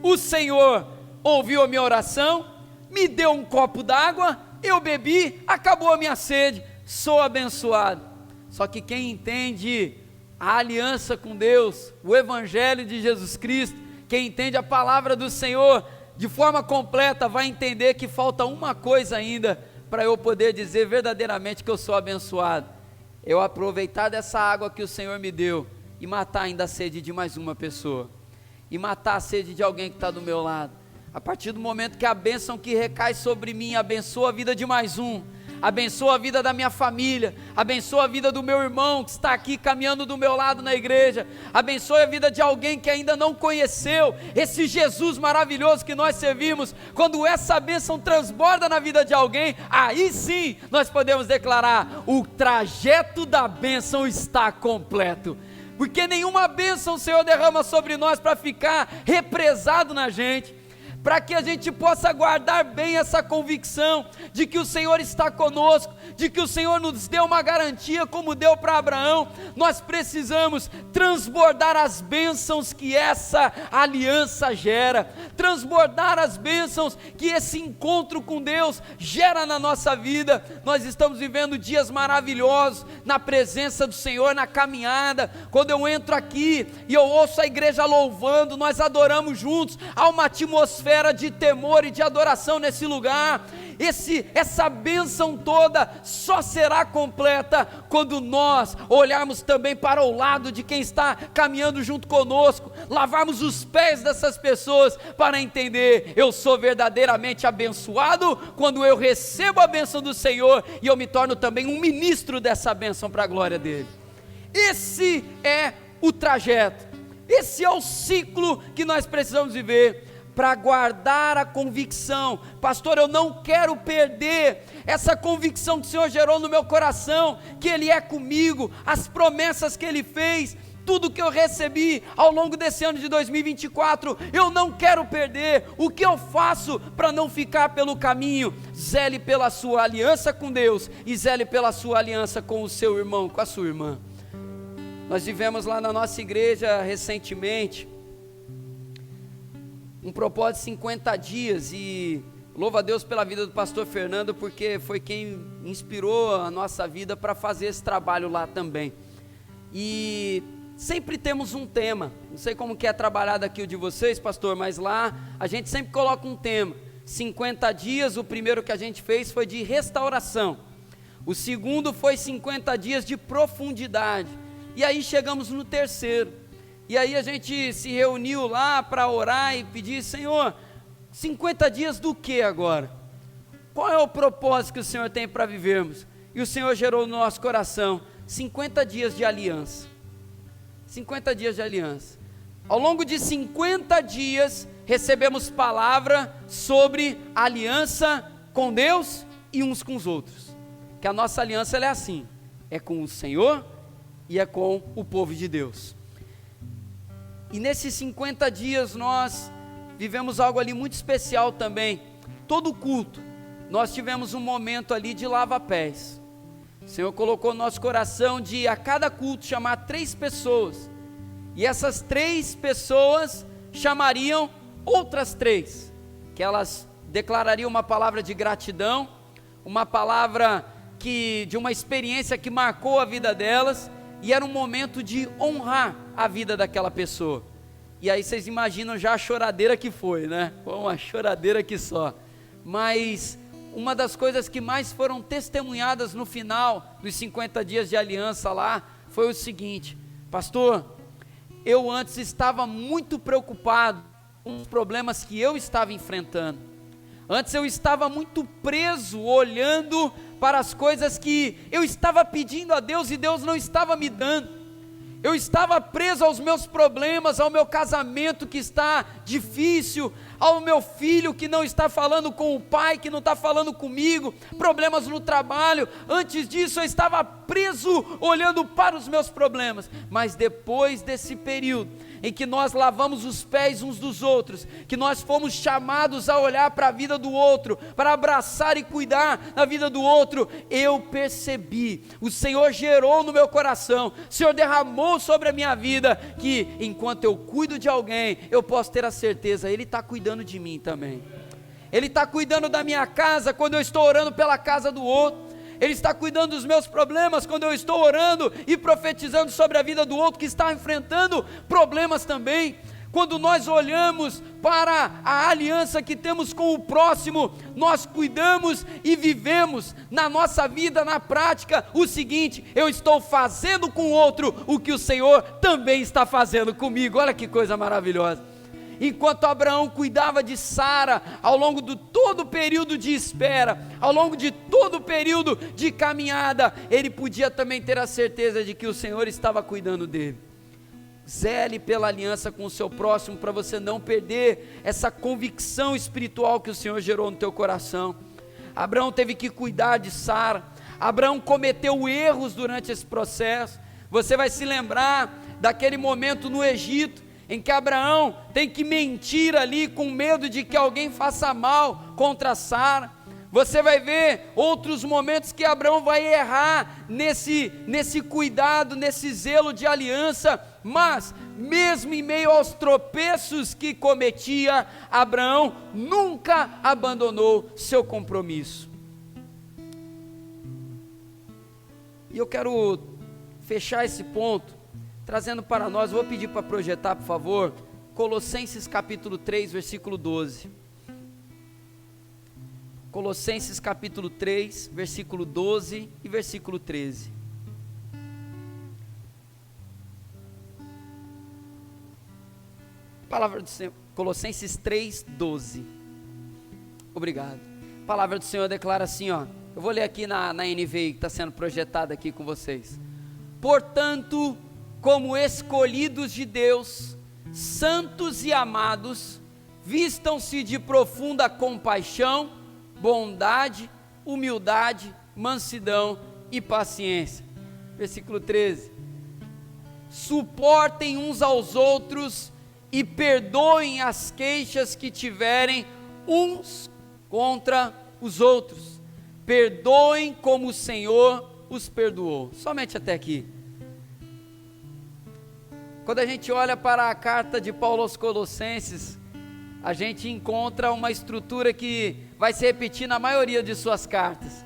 o Senhor ouviu a minha oração, me deu um copo d'água, eu bebi, acabou a minha sede, sou abençoado. Só que quem entende a aliança com Deus, o Evangelho de Jesus Cristo, quem entende a palavra do Senhor de forma completa, vai entender que falta uma coisa ainda para eu poder dizer verdadeiramente que eu sou abençoado: eu aproveitar dessa água que o Senhor me deu e matar ainda a sede de mais uma pessoa, e matar a sede de alguém que está do meu lado. A partir do momento que a bênção que recai sobre mim abençoa a vida de mais um, abençoa a vida da minha família, abençoa a vida do meu irmão que está aqui caminhando do meu lado na igreja, abençoa a vida de alguém que ainda não conheceu esse Jesus maravilhoso que nós servimos. Quando essa bênção transborda na vida de alguém, aí sim nós podemos declarar: o trajeto da bênção está completo, porque nenhuma bênção o Senhor derrama sobre nós para ficar represado na gente, para que a gente possa guardar bem essa convicção de que o Senhor está conosco, de que o Senhor nos deu uma garantia como deu para Abraão. Nós precisamos transbordar as bênçãos que essa aliança gera, transbordar as bênçãos que esse encontro com Deus gera na nossa vida. Nós estamos vivendo dias maravilhosos na presença do Senhor, na caminhada. Quando eu entro aqui e eu ouço a igreja louvando, nós adoramos juntos, há uma atmosfera de temor e de adoração nesse lugar. Essa bênção toda só será completa quando nós olharmos também para o lado de quem está caminhando junto conosco, lavarmos os pés dessas pessoas para entender: eu sou verdadeiramente abençoado quando eu recebo a bênção do Senhor e eu me torno também um ministro dessa bênção para a glória dele. Esse é o trajeto, esse é o ciclo que nós precisamos viver para guardar a convicção. Pastor, eu não quero perder essa convicção que o Senhor gerou no meu coração, que Ele é comigo, as promessas que Ele fez, tudo que eu recebi ao longo desse ano de 2024, eu não quero perder. O que eu faço para não ficar pelo caminho? Zele pela sua aliança com Deus e zele pela sua aliança com o seu irmão, com a sua irmã. Nós vivemos lá na nossa igreja recentemente um propósito de 50 dias, e louvo a Deus pela vida do pastor Fernando, porque foi quem inspirou a nossa vida para fazer esse trabalho lá também. E sempre temos um tema, não sei como que é trabalhado aqui o de vocês, pastor, mas lá a gente sempre coloca um tema. 50 dias, o primeiro que a gente fez foi de restauração, o segundo foi 50 dias de profundidade, e aí chegamos no terceiro. E aí a gente se reuniu lá para orar e pedir: Senhor, 50 dias do que agora? Qual é o propósito que o Senhor tem para vivermos? E o Senhor gerou no nosso coração 50 dias de aliança. 50 dias de aliança. Ao longo de 50 dias recebemos palavra sobre aliança com Deus e uns com os outros. Que a nossa aliança ela é assim, é com o Senhor e é com o povo de Deus. E nesses 50 dias nós vivemos algo ali muito especial também. Todo culto, nós tivemos um momento ali de lava-pés. O Senhor colocou no nosso coração de a cada culto chamar 3 pessoas. E essas 3 pessoas chamariam outras 3, que elas declarariam uma palavra de gratidão uma palavra de uma experiência que marcou a vida delas, e era um momento de honrar a vida daquela pessoa. E aí vocês imaginam já a choradeira que foi, né? Foi uma choradeira que só. Mas uma das coisas que mais foram testemunhadas no final dos 50 dias de aliança lá, foi o seguinte: pastor, eu antes estava muito preocupado com os problemas que eu estava enfrentando. Antes eu estava muito preso, olhando para as coisas que eu estava pedindo a Deus e Deus não estava me dando. Eu estava preso aos meus problemas, ao meu casamento que está difícil, ao meu filho que não está falando com o pai, que não está falando comigo, problemas no trabalho. Antes disso eu estava preso, olhando para os meus problemas. Mas depois desse período, em que nós lavamos os pés uns dos outros, que nós fomos chamados a olhar para a vida do outro, para abraçar e cuidar da vida do outro, eu percebi, o Senhor gerou no meu coração, o Senhor derramou sobre a minha vida, que enquanto eu cuido de alguém, eu posso ter a certeza, Ele está cuidando de mim também. Ele está cuidando da minha casa, quando eu estou orando pela casa do outro. Ele está cuidando dos meus problemas, quando eu estou orando e profetizando sobre a vida do outro, que está enfrentando problemas também. Quando nós olhamos para a aliança que temos com o próximo, nós cuidamos e vivemos na nossa vida, na prática, o seguinte: eu estou fazendo com o outro o que o Senhor também está fazendo comigo. Olha que coisa maravilhosa. Enquanto Abraão cuidava de Sara, ao longo de todo o período de espera, ao longo de todo o período de caminhada, ele podia também ter a certeza de que o Senhor estava cuidando dele. Zele pela aliança com o seu próximo, para você não perder essa convicção espiritual que o Senhor gerou no teu coração. Abraão teve que cuidar de Sara. Abraão cometeu erros durante esse processo. Você vai se lembrar daquele momento no Egito, em que Abraão tem que mentir ali com medo de que alguém faça mal contra Sara. Você vai ver outros momentos que Abraão vai errar nesse cuidado, nesse zelo de aliança, mas mesmo em meio aos tropeços que cometia, Abraão nunca abandonou seu compromisso. E eu quero fechar esse ponto trazendo para nós, vou pedir para projetar, por favor, Colossenses capítulo 3, versículo 12. Colossenses capítulo 3, versículo 12 e versículo 13. Palavra do Senhor, Colossenses 3, 12. Obrigado. A palavra do Senhor declara assim, ó. Eu vou ler aqui na NVI, que está sendo projetada aqui com vocês. Portanto, como escolhidos de Deus, santos e amados, vistam-se de profunda compaixão, bondade, humildade, mansidão e paciência. Versículo 13. Suportem uns aos outros e perdoem as queixas que tiverem uns contra os outros. Perdoem como o Senhor os perdoou. Somente até aqui. Quando a gente olha para a carta de Paulo aos Colossenses, a gente encontra uma estrutura que vai se repetir na maioria de suas cartas.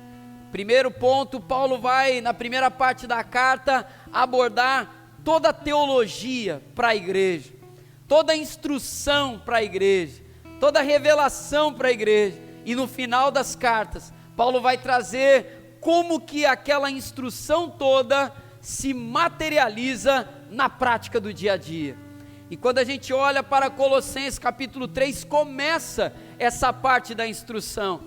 Primeiro ponto, Paulo vai, na primeira parte da carta, abordar toda a teologia para a igreja, toda a instrução para a igreja, toda a revelação para a igreja, e no final das cartas, Paulo vai trazer como que aquela instrução toda se materializa na prática do dia a dia. E quando a gente olha para Colossenses capítulo 3, começa essa parte da instrução.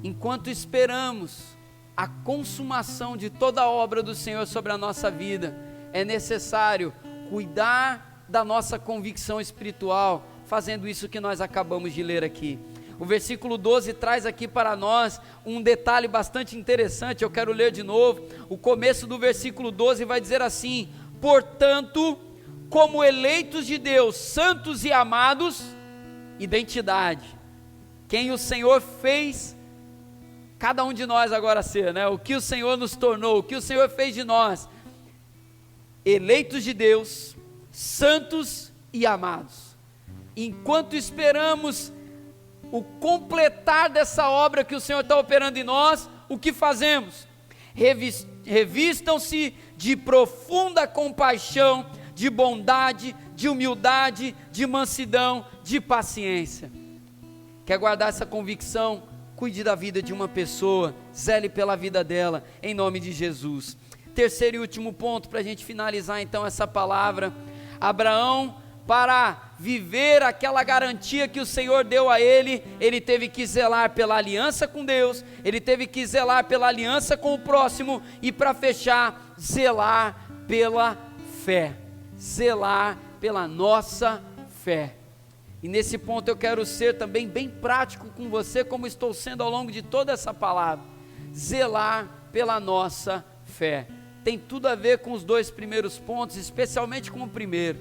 Enquanto esperamos a consumação de toda a obra do Senhor sobre a nossa vida, é necessário cuidar da nossa convicção espiritual, fazendo isso que nós acabamos de ler aqui. O versículo 12 traz aqui para nós um detalhe bastante interessante, eu quero ler de novo. O começo do versículo 12 vai dizer assim: portanto, como eleitos de Deus, santos e amados, identidade, quem o Senhor fez cada um de nós agora ser, né? O que o Senhor nos tornou, o que o Senhor fez de nós, eleitos de Deus, santos e amados. Enquanto esperamos o completar dessa obra que o Senhor está operando em nós, o que fazemos? Revistam-se de profunda compaixão, de bondade, de humildade, de mansidão, de paciência. Quer guardar essa convicção? Cuide da vida de uma pessoa, zele pela vida dela, em nome de Jesus. Terceiro e último ponto, para a gente finalizar então essa palavra. Abraão, para viver aquela garantia que o Senhor deu a ele, ele teve que zelar pela aliança com Deus, ele teve que zelar pela aliança com o próximo, e para fechar, zelar pela fé, zelar pela nossa fé. E nesse ponto eu quero ser também bem prático com você, como estou sendo ao longo de toda essa palavra. Zelar pela nossa fé. Tem tudo a ver com os dois primeiros pontos, especialmente com o primeiro.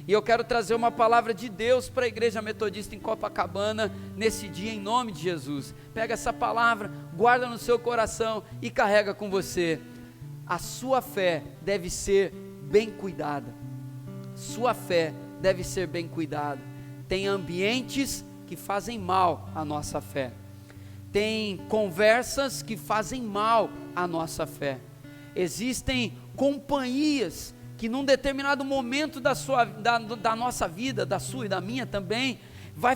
E eu quero trazer uma palavra de Deus para a Igreja Metodista em Copacabana, nesse dia, em nome de Jesus. Pega essa palavra, guarda no seu coração e carrega com você. A sua fé deve ser bem cuidada. Sua fé deve ser bem cuidada. Tem ambientes que fazem mal à nossa fé. Tem conversas que fazem mal à nossa fé. Existem companhias que num determinado momento da nossa vida, da sua e da minha também, vai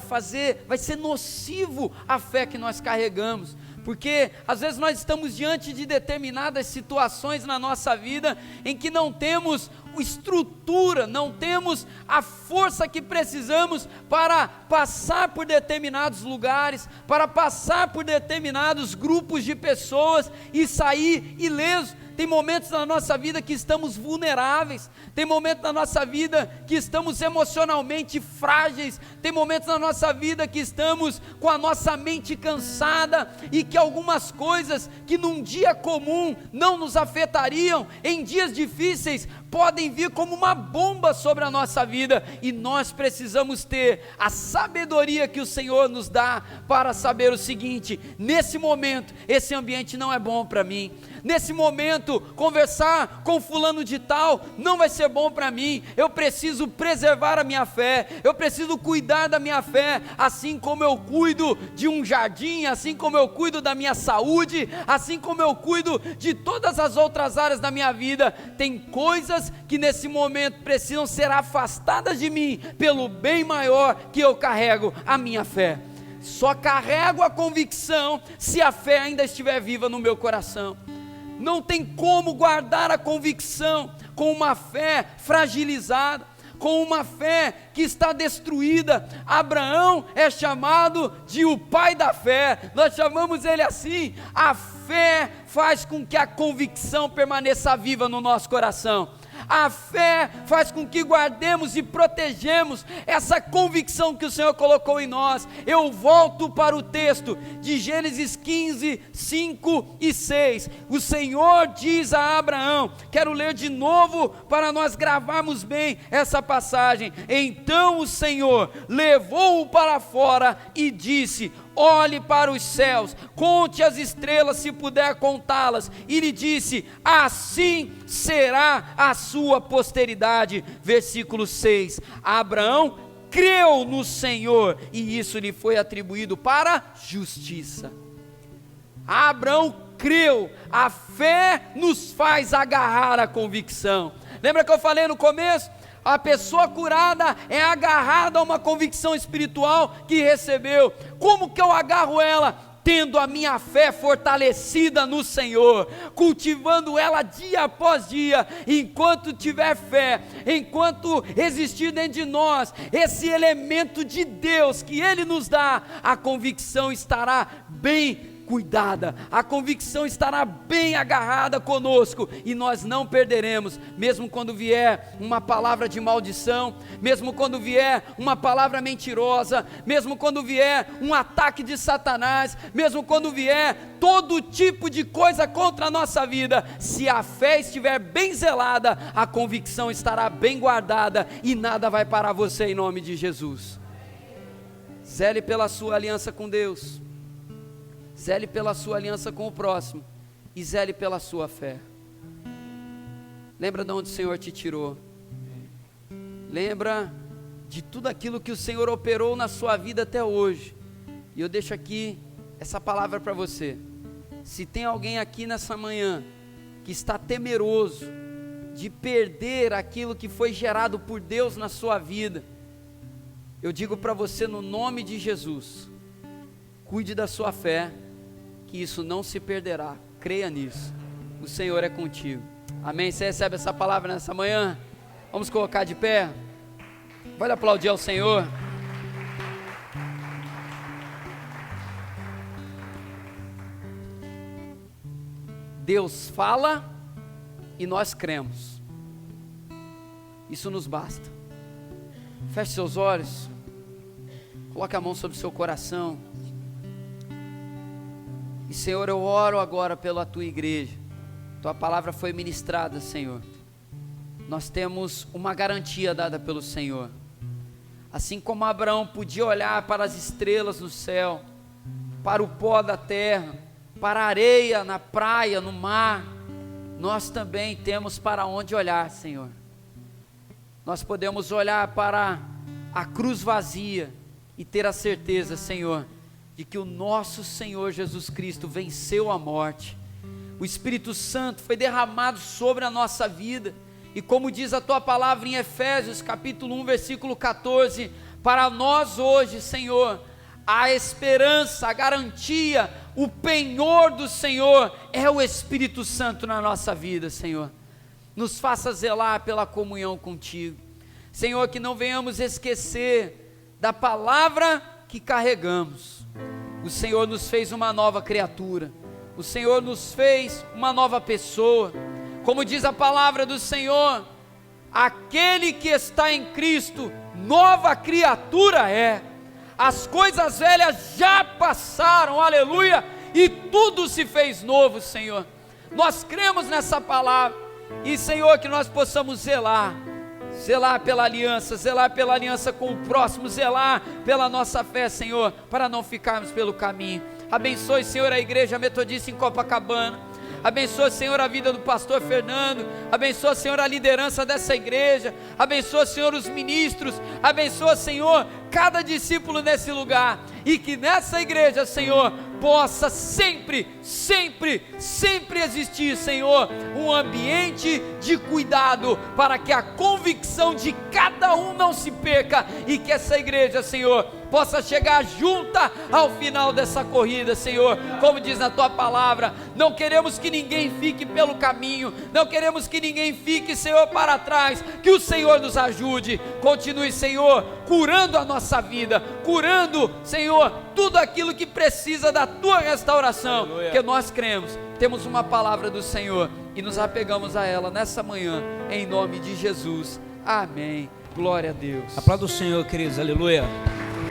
ser nocivo a fé que nós carregamos. Porque às vezes nós estamos diante de determinadas situações na nossa vida em que não temos estrutura, não temos a força que precisamos para passar por determinados lugares, para passar por determinados grupos de pessoas e sair ileso. Tem momentos na nossa vida que estamos vulneráveis, tem momentos na nossa vida que estamos emocionalmente frágeis, tem momentos na nossa vida que estamos com a nossa mente cansada, e que algumas coisas que num dia comum não nos afetariam, em dias difíceis podem vir como uma bomba sobre a nossa vida, e nós precisamos ter a sabedoria que o Senhor nos dá para saber o seguinte: nesse momento, esse ambiente não é bom para mim. Nesse momento, conversar com fulano de tal não vai ser bom para mim. Eu preciso preservar a minha fé, eu preciso cuidar da minha fé, assim como eu cuido de um jardim, assim como eu cuido da minha saúde, assim como eu cuido de todas as outras áreas da minha vida. Tem coisas que nesse momento precisam ser afastadas de mim, pelo bem maior que eu carrego, a minha fé. Só carrego a convicção se a fé ainda estiver viva no meu coração. Não tem como guardar a convicção com uma fé fragilizada, com uma fé que está destruída. Abraão é chamado de o pai da fé, nós chamamos ele assim. A fé faz com que a convicção permaneça viva no nosso coração. A fé faz com que guardemos e protegemos essa convicção que o Senhor colocou em nós. Eu volto para o texto de Gênesis 15, 5 e 6. O Senhor diz a Abraão, quero ler de novo para nós gravarmos bem essa passagem. Então o Senhor levou-o para fora e disse: olhe para os céus, conte as estrelas se puder contá-las, e lhe disse: assim será a sua posteridade. Versículo 6, Abraão creu no Senhor, e isso lhe foi atribuído para justiça. Abraão creu, a fé nos faz agarrar a convicção. Lembra que eu falei no começo? A pessoa curada é agarrada a uma convicção espiritual que recebeu. Como que eu agarro ela? Tendo a minha fé fortalecida no Senhor, cultivando ela dia após dia. Enquanto tiver fé, enquanto existir dentro de nós esse elemento de Deus que Ele nos dá, a convicção estará bem cuidada, a convicção estará bem agarrada conosco, e nós não perderemos, mesmo quando vier uma palavra de maldição, mesmo quando vier uma palavra mentirosa, mesmo quando vier um ataque de Satanás, mesmo quando vier todo tipo de coisa contra a nossa vida. Se a fé estiver bem zelada, a convicção estará bem guardada, e nada vai parar você, em nome de Jesus. Zele pela sua aliança com Deus, zele pela sua aliança com o próximo, e zele pela sua fé. Lembra de onde o Senhor te tirou, lembra de tudo aquilo que o Senhor operou na sua vida até hoje, E eu deixo aqui essa palavra para você. Se tem alguém aqui nessa manhã que está temeroso de perder aquilo que foi gerado por Deus na sua vida, eu digo para você no nome de Jesus, cuide da sua fé, que isso não se perderá, creia nisso, o Senhor é contigo, amém? Você recebe essa palavra nessa manhã? Vamos colocar de pé, vale aplaudir ao Senhor. Deus fala e nós cremos, isso nos basta. Feche seus olhos, coloque a mão sobre o seu coração. E Senhor, eu oro agora pela tua igreja. Tua palavra foi ministrada, Senhor. Nós temos uma garantia dada pelo Senhor. Assim como Abraão podia olhar para as estrelas no céu, para o pó da terra, para a areia na praia, no mar, nós também temos para onde olhar, Senhor. Nós podemos olhar para a cruz vazia e ter a certeza, Senhor, de que o nosso Senhor Jesus Cristo venceu a morte. O Espírito Santo foi derramado sobre a nossa vida, e como diz a tua palavra em Efésios capítulo 1 versículo 14, para nós hoje, Senhor, a esperança, a garantia, o penhor do Senhor é o Espírito Santo na nossa vida, Senhor. Nos faça zelar pela comunhão contigo, Senhor, que não venhamos esquecer da palavra que carregamos. O Senhor nos fez uma nova criatura, o Senhor nos fez uma nova pessoa, como diz a palavra do Senhor, aquele que está em Cristo, nova criatura é, as coisas velhas já passaram, aleluia, e tudo se fez novo, Senhor. Nós cremos nessa palavra, e Senhor, que nós possamos zelar pela aliança com o próximo, zelar pela nossa fé, Senhor, para não ficarmos pelo caminho. Abençoe, Senhor, a igreja metodista em Copacabana. Abençoa, Senhor, a vida do pastor Fernando. Abençoa, Senhor, a liderança dessa igreja. Abençoa, Senhor, os ministros. Abençoa, Senhor, cada discípulo nesse lugar. E que nessa igreja, Senhor, possa sempre existir, Senhor, um ambiente de cuidado, para que a convicção de cada um não se perca, e que essa igreja, Senhor, possa chegar junta ao final dessa corrida, Senhor, como diz na tua palavra. Não queremos que ninguém fique pelo caminho, não queremos que ninguém fique, Senhor, para trás. Que o Senhor nos ajude, continue, Senhor, curando a nossa vida, curando, Senhor, tudo aquilo que precisa da tua restauração. Aleluia. Que nós cremos, temos uma palavra do Senhor e nos apegamos a ela nessa manhã, em nome de Jesus, amém, glória a Deus. Aplauda o Senhor, queridos, aleluia.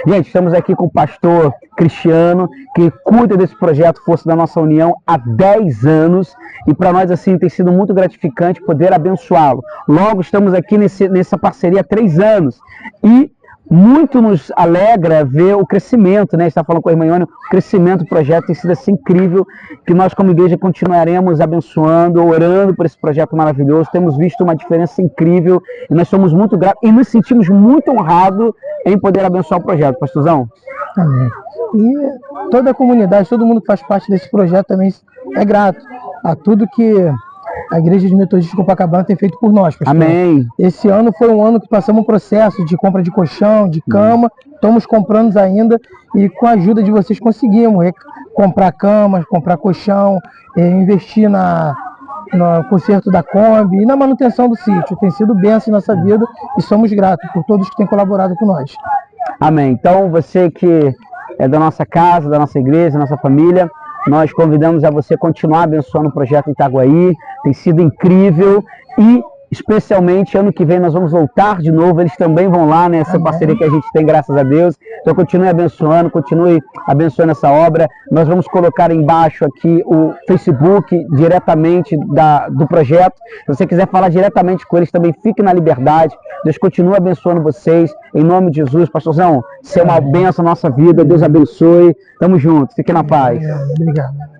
Gente, estamos aqui com o pastor Cristiano, que cuida desse projeto Força da Nossa União há 10 anos, e para nós assim tem sido muito gratificante poder abençoá-lo. Logo, estamos aqui nessa parceria há 3 anos, e muito nos alegra ver o crescimento, né? Está falando com a irmã Ione, o crescimento do projeto tem sido assim incrível, que nós como igreja continuaremos abençoando, orando por esse projeto maravilhoso. Temos visto uma diferença incrível, e nós somos muito gratos, e nos sentimos muito honrados em poder abençoar o projeto, pastorzão. Amém. E toda a comunidade, todo mundo que faz parte desse projeto também é grato a tudo que a Igreja de Metodistas de Copacabana tem feito por nós, pastor. Amém. Esse ano foi um ano que passamos um processo de compra de colchão, de cama, estamos comprando ainda, e com a ajuda de vocês conseguimos comprar camas, comprar colchão, investir no conserto da Kombi e na manutenção do sítio. Tem sido bênção em nossa vida, e somos gratos por todos que têm colaborado com nós. Amém. Então, você que é da nossa casa, da nossa igreja, da nossa família, nós convidamos a você continuar abençoando o projeto Itaguaí. Tem sido incrível, e especialmente ano que vem nós vamos voltar de novo, eles também vão lá nessa parceria que a gente tem, graças a Deus. Então continue abençoando essa obra. Nós vamos colocar embaixo aqui o Facebook diretamente do projeto. Se você quiser falar diretamente com eles também, fique na liberdade. Deus continue abençoando vocês, em nome de Jesus. Pastorzão, ser uma bênção na nossa vida, Deus abençoe. Tamo junto, fique na paz. Obrigado.